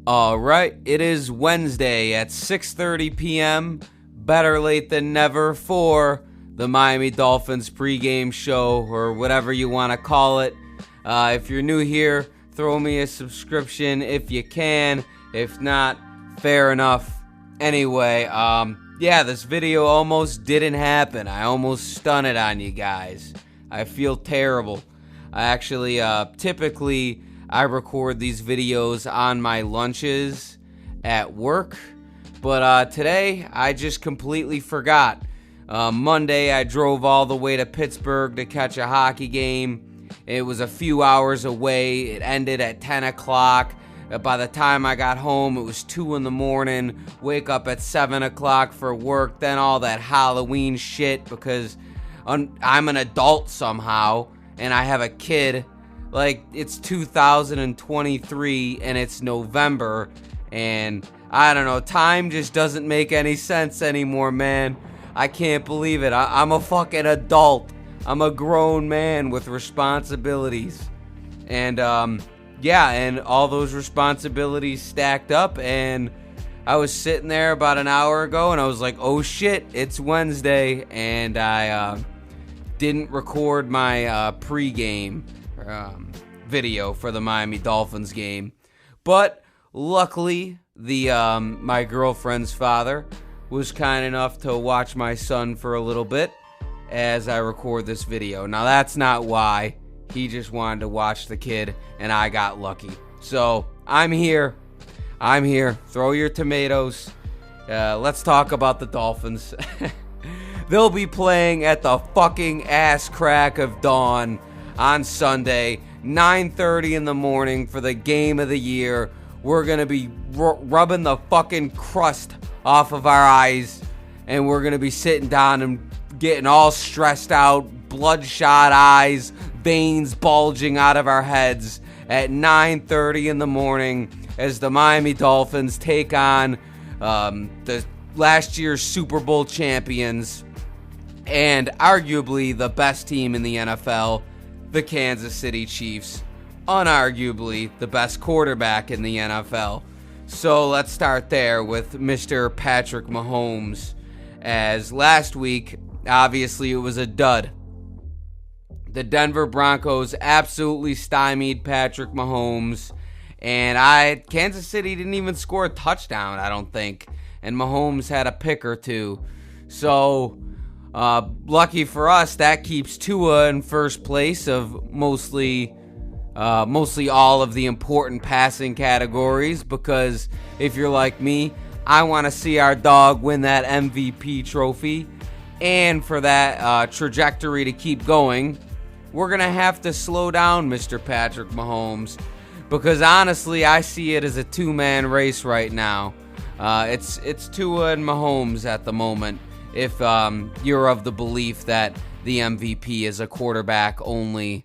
All right, it is Wednesday at 6:30 p.m. Better late than never for the Miami Dolphins pregame show, or whatever you want to call it. If you're new here, throw me a subscription if you can. If not, fair enough. Anyway, this video almost didn't happen. I almost stunted on you guys. I feel terrible. I actually, typically, I record these videos on my lunches at work, but today I just completely forgot. Monday I drove all the way to Pittsburgh to catch a hockey game. It was a few hours away. It ended at 10 o'clock. By the time I got home, it was 2 in the morning. Wake up at 7 o'clock for work, then all that Halloween shit because I'm an adult somehow and I have a kid. Like, it's 2023 and it's November, and I don't know, time just doesn't make any sense anymore, man. I can't believe it. I'm a fucking adult. I'm a grown man with responsibilities. And, and all those responsibilities stacked up, and I was sitting there about an hour ago, and I was like, oh shit, it's Wednesday, and I didn't record my pregame video for the Miami Dolphins game. But luckily, my girlfriend's father was kind enough to watch my son for a little bit as I record this video. Now, that's not why. He just wanted to watch the kid, and I got lucky. So, I'm here. Throw your tomatoes. Let's talk about the Dolphins. They'll be playing at the fucking ass crack of dawn on Sunday, 9:30 in the morning for the game of the year. We're going to be rubbing the fucking crust off of our eyes, and we're going to be sitting down and getting all stressed out, bloodshot eyes, veins bulging out of our heads at 9:30 in the morning as the Miami Dolphins take on the last year's Super Bowl champions and arguably the best team in the NFL, the Kansas City Chiefs, unarguably the best quarterback in the NFL. So let's start there with Mr. Patrick Mahomes, as last week, obviously it was a dud. The Denver Broncos absolutely stymied Patrick Mahomes, and Kansas City didn't even score a touchdown, I don't think, and Mahomes had a pick or two. So lucky for us, that keeps Tua in first place of mostly all of the important passing categories, because if you're like me, I want to see our dog win that MVP trophy. And for that trajectory to keep going, we're going to have to slow down Mr. Patrick Mahomes, because honestly, I see it as a two-man race right now. It's Tua and Mahomes at the moment, if you're of the belief that the MVP is a quarterback-only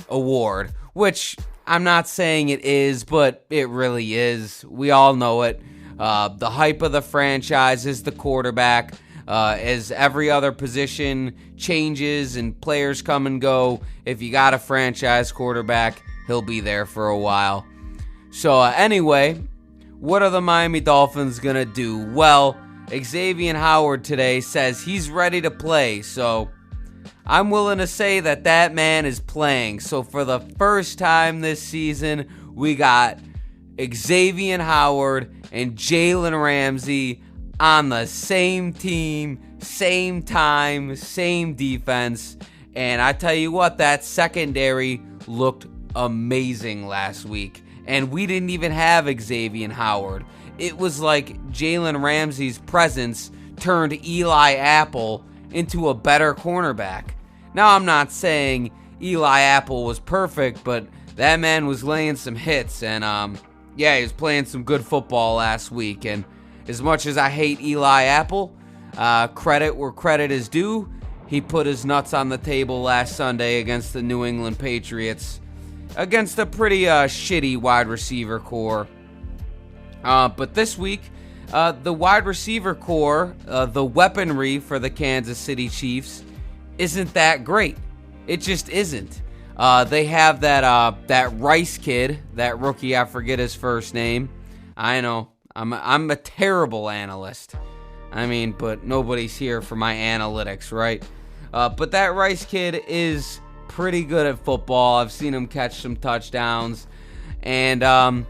award, which I'm not saying it is, but it really is. We all know it. The hype of the franchise is the quarterback. As every other position changes and players come and go, if you got a franchise quarterback, he'll be there for a while. So anyway, what are the Miami Dolphins going to do? Well, Xavier Howard today says he's ready to play, so I'm willing to say that man is playing. So for the first time this season, we got Xavier Howard and Jalen Ramsey on the same team, same time, same defense. And I tell you what, that secondary looked amazing last week. And we didn't even have Xavier Howard. It was like Jalen Ramsey's presence turned Eli Apple into a better cornerback. Now, I'm not saying Eli Apple was perfect, but that man was laying some hits. And, he was playing some good football last week. And as much as I hate Eli Apple, credit where credit is due, he put his nuts on the table last Sunday against the New England Patriots, against a pretty shitty wide receiver core. But this week, the wide receiver core, the weaponry for the Kansas City Chiefs, isn't that great. It just isn't. They have that Rice kid, that rookie. I forget his first name. I know I'm a terrible analyst. I mean, but nobody's here for my analytics, right? But that Rice kid is pretty good at football. I've seen him catch some touchdowns, and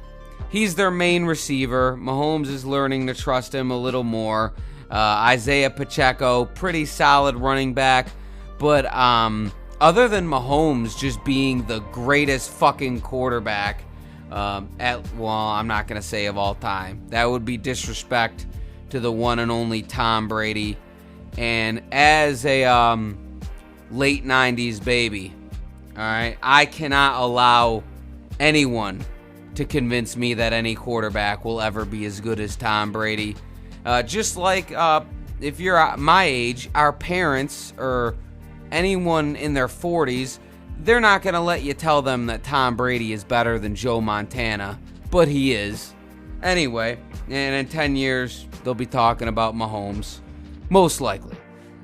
he's their main receiver. Mahomes is learning to trust him a little more. Isaiah Pacheco, pretty solid running back, but other than Mahomes just being the greatest fucking quarterback I'm not going to say of all time. That would be disrespect to the one and only Tom Brady. And as a late 90s baby, all right, I cannot allow anyone to convince me that any quarterback will ever be as good as Tom Brady. Just like if you're my age, our parents or anyone in their 40s, they're not going to let you tell them that Tom Brady is better than Joe Montana, but he is. Anyway, and in 10 years, they'll be talking about Mahomes, most likely.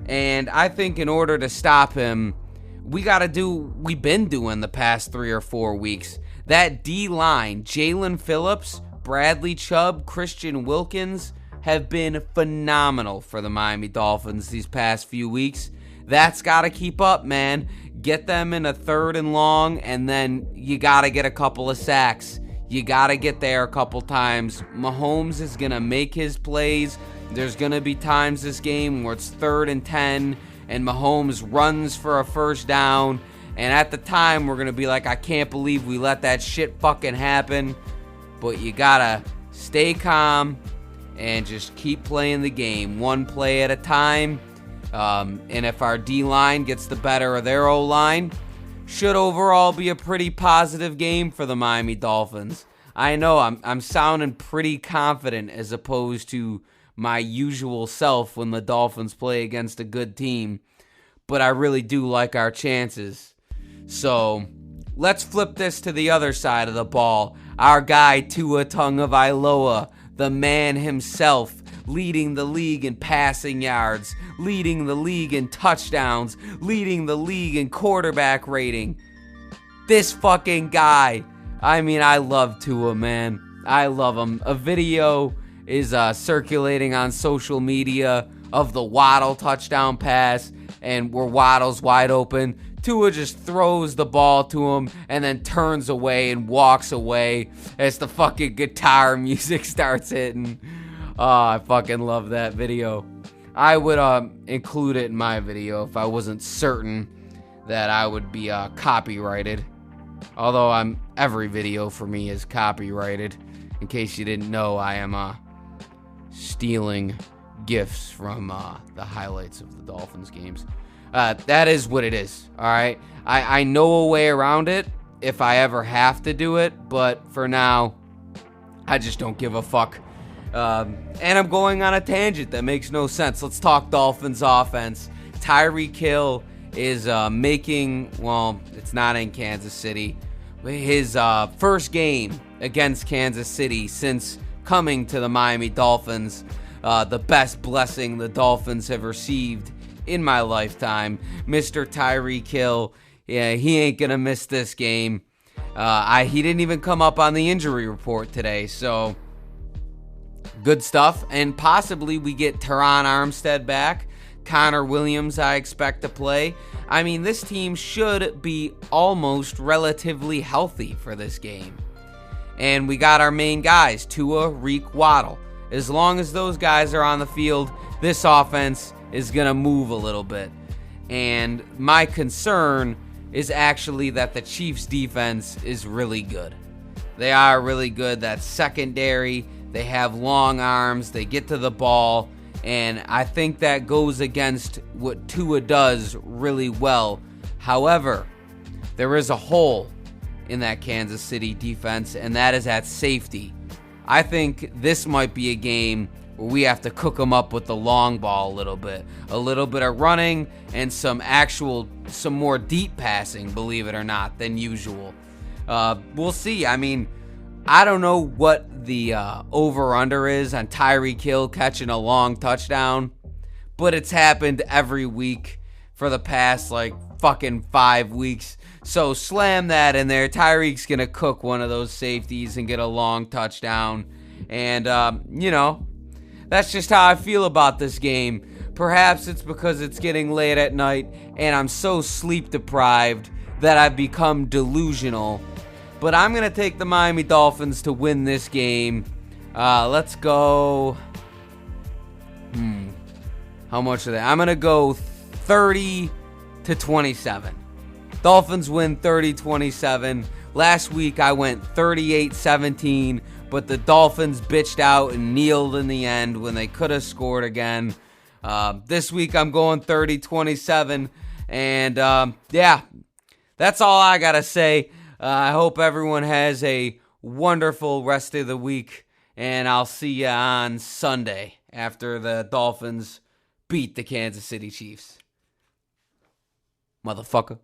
And I think in order to stop him, we've been doing the past 3 or 4 weeks. That D-line, Jalen Phillips, Bradley Chubb, Christian Wilkins, have been phenomenal for the Miami Dolphins these past few weeks. That's got to keep up, man. Get them in a 3rd and long, and then you got to get a couple of sacks. You got to get there a couple times. Mahomes is going to make his plays. There's going to be times this game where it's 3rd and 10, and Mahomes runs for a first down, and at the time, we're going to be like, I can't believe we let that shit fucking happen. But you got to stay calm and just keep playing the game, one play at a time. And if our D-line gets the better of their O-line, should overall be a pretty positive game for the Miami Dolphins. I know I'm sounding pretty confident as opposed to my usual self when the Dolphins play against a good team, but I really do like our chances. So let's flip this to the other side of the ball. Our guy Tua Tagovailoa, the man himself, leading the league in passing yards, leading the league in touchdowns, leading the league in quarterback rating. This fucking guy. I mean, I love Tua, man. I love him. A video is circulating on social media of the Waddle touchdown pass, and where Waddle's wide open, Tua just throws the ball to him and then turns away and walks away as the fucking guitar music starts hitting. Oh, I fucking love that video. I would include it in my video if I wasn't certain that I would be copyrighted. Although every video for me is copyrighted. In case you didn't know, I am stealing gifs from the highlights of the Dolphins games. That is what it is, all right? I know a way around it if I ever have to do it, but for now, I just don't give a fuck. And I'm going on a tangent that makes no sense. Let's talk Dolphins offense. Tyreek Hill is making, well, it's not in Kansas City, his first game against Kansas City since coming to the Miami Dolphins. The best blessing the Dolphins have received in my lifetime. Mr. Tyreek Hill, yeah, he ain't going to miss this game. He didn't even come up on the injury report today, so good stuff. And possibly we get Teron Armstead back. Connor Williams, I expect to play. I mean, this team should be almost relatively healthy for this game. And we got our main guys, Tua, Reek, Waddle. As long as those guys are on the field, this offense is going to move a little bit. And my concern is actually that the Chiefs' defense is really good. They are really good. That's secondary. They have long arms. They get to the ball. And I think that goes against what Tua does really well. However, there is a hole in that Kansas City defense, and that is at safety. I think this might be a game where we have to cook them up with the long ball a little bit of running and some more deep passing, believe it or not, than usual. We'll see. I mean, I don't know what the over-under is on Tyreek Hill catching a long touchdown, but it's happened every week for the past, fucking 5 weeks. So slam that in there. Tyreek's going to cook one of those safeties and get a long touchdown. And, that's just how I feel about this game. Perhaps it's because it's getting late at night and I'm so sleep deprived that I've become delusional. But I'm going to take the Miami Dolphins to win this game. Let's go. How much of that? I'm going to go 30-27. Dolphins win 30-27. Last week I went 38-17, but the Dolphins bitched out and kneeled in the end when they could have scored again. This week I'm going 30-27, and that's all I got to say. I hope everyone has a wonderful rest of the week, and I'll see you on Sunday after the Dolphins beat the Kansas City Chiefs. Motherfucker.